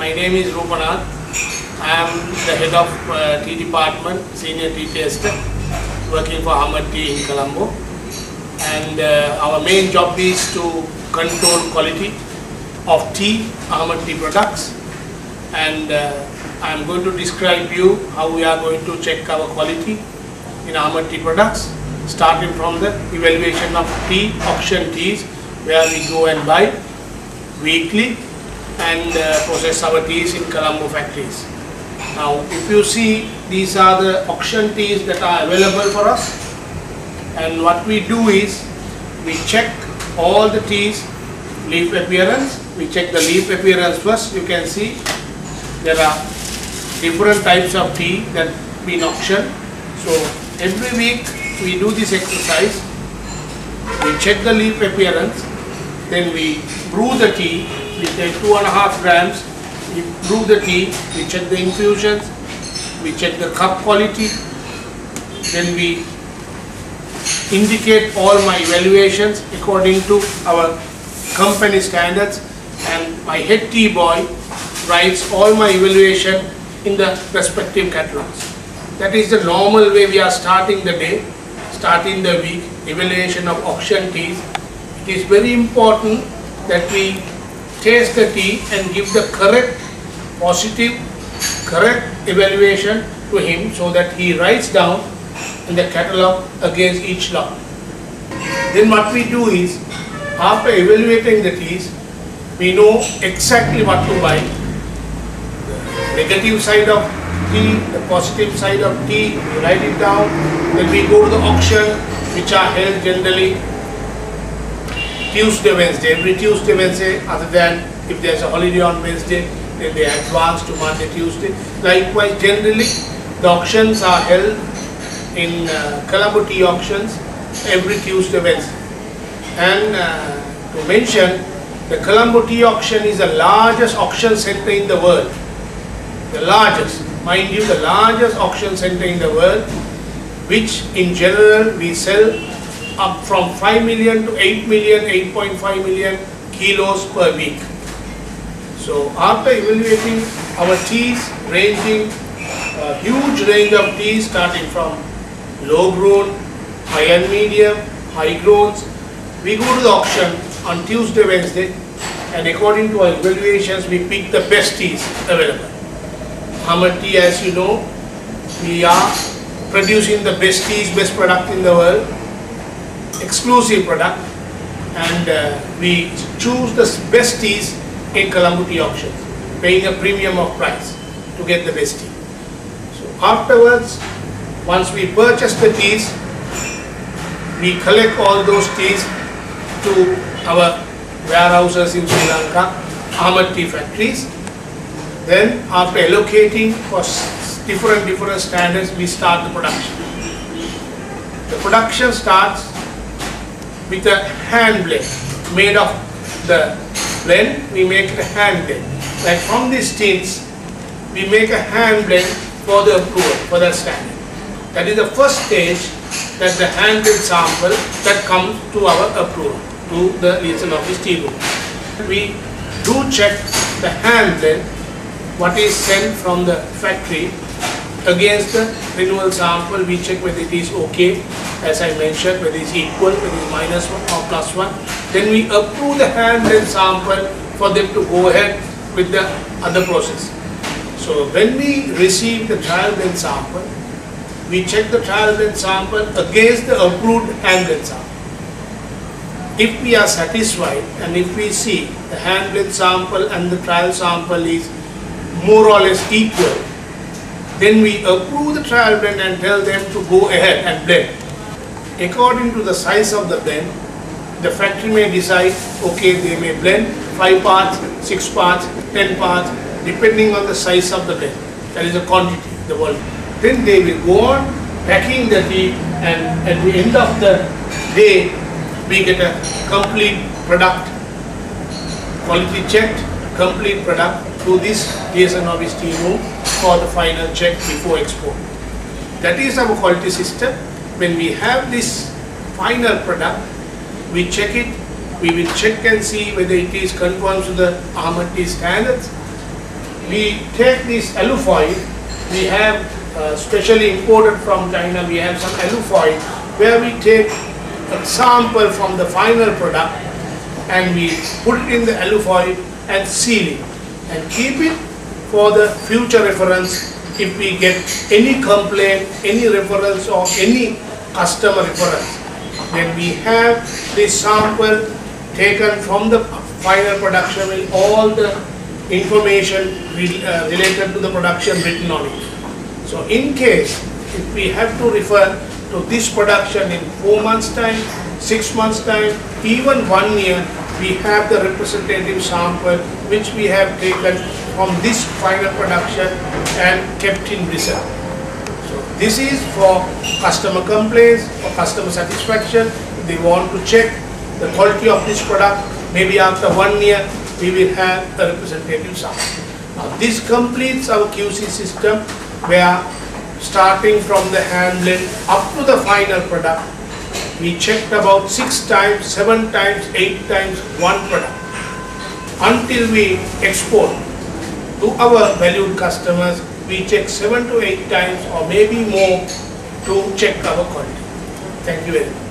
My name is Rupanath. I am the head of tea department, senior tea taster, working for Ahmed Tea in Colombo. And our main job is to control quality of tea, Ahmed Tea products. And I am going to describe you how we are going to check our quality in Ahmed Tea products, starting from the evaluation of tea, auction teas, where we go and buy weekly and process our teas in Colombo factories. Now, if you see, these are the auction teas that are available for us, and what we do is we check all the teas leaf appearance. We check the leaf appearance first. You can see there are different types of tea that been auctioned. So every week we do this exercise. We check the leaf appearance, then we brew the tea. We take 2.5 grams, we brew the tea, we check the infusions, we check the cup quality, then we indicate all my evaluations according to our company standards, and my head tea boy writes all my evaluation in the respective catalogs. That is the normal way we are starting the day, starting the week, evaluation of auction teas. It is very important that we taste the tea and give the correct, positive, correct evaluation to him, so that he writes down in the catalogue against each lot. Then what we do is, after evaluating the teas, we know exactly what to buy. The negative side of tea, the positive side of tea, we write it down. Then we go to the auction, which are held generally Tuesday, Wednesday. Every Tuesday, Wednesday, other than if there's a holiday on Wednesday, then they advance to Monday, Tuesday. Likewise, generally, the auctions are held in Colombo tea auctions every Tuesday, Wednesday. And to mention, the Colombo tea auction is the largest auction center in the world. The largest, mind you, the largest auction center in the world, which in general we sell up from 5 million to 8 million, 8.5 million kilos per week. So after evaluating our teas, ranging a huge range of teas, starting from low grown, high and medium, high growns, we go to the auction on Tuesday, Wednesday, and according to our evaluations, we pick the best teas available. Ahmed Tea, as you know, we are producing the best teas, best product in the world, exclusive product, and we choose the best teas in Colombo tea auctions, paying a premium of price to get the best tea. So afterwards, once we purchase the teas, we collect all those teas to our warehouses in Sri Lanka, Ahmed Tea factories. Then after allocating for different standards, we start the production. The production starts with a hand blend. Made of the blend, we make a hand blend. Like from these tins, we make a hand blend for the approval, for that standard. That is the first stage, that the hand blend sample that comes to our approval, to the liaison office tea room. We do check the hand blend, what is sent from the factory, against the renewal sample. We check whether it is okay, as I mentioned, whether it is equal, whether it is -1 or +1. Then we approve the hand blend sample for them to go ahead with the other process. So when we receive the trial blend sample, we check the trial blend sample against the approved hand blend sample. If we are satisfied, and if we see the hand blend sample and the trial sample is more or less equal, then we approve the trial blend and tell them to go ahead and blend. According to the size of the blend, the factory may decide, okay, they may blend 5 parts, 6 parts, 10 parts, depending on the size of the blend. That is the quantity, the volume. Then they will go on packing the tea, and at the end of the day, we get a complete product, quality checked, complete product to this liaison office tea room for the final check before export. That is our quality system. When we have this final product, we check it, we will check and see whether it is conforms to the Ahmed Tea standards. we take this alufoil, we have specially imported from China, we have some alufoil where we take a sample from the final product and we put it in the alufoil and seal it and keep it for the future reference. If we get any complaint, any reference or any customer reference, then we have this sample taken from the final production with all the information related to the production written on it. So in case if we have to refer to this production in 4 months time, 6 months time, even 1 year, we have the representative sample which we have taken from this final production and kept in reserve. So this is for customer complaints, for customer satisfaction. If they want to check the quality of this product, maybe after 1 year we will have a representative sample. Now this completes our QC system where starting from the handling up to the final product, we checked about 6 times, 7 times, 8 times one product until we export to our valued customers. We check 7 to 8 times or maybe more to check our quality. Thank you very much.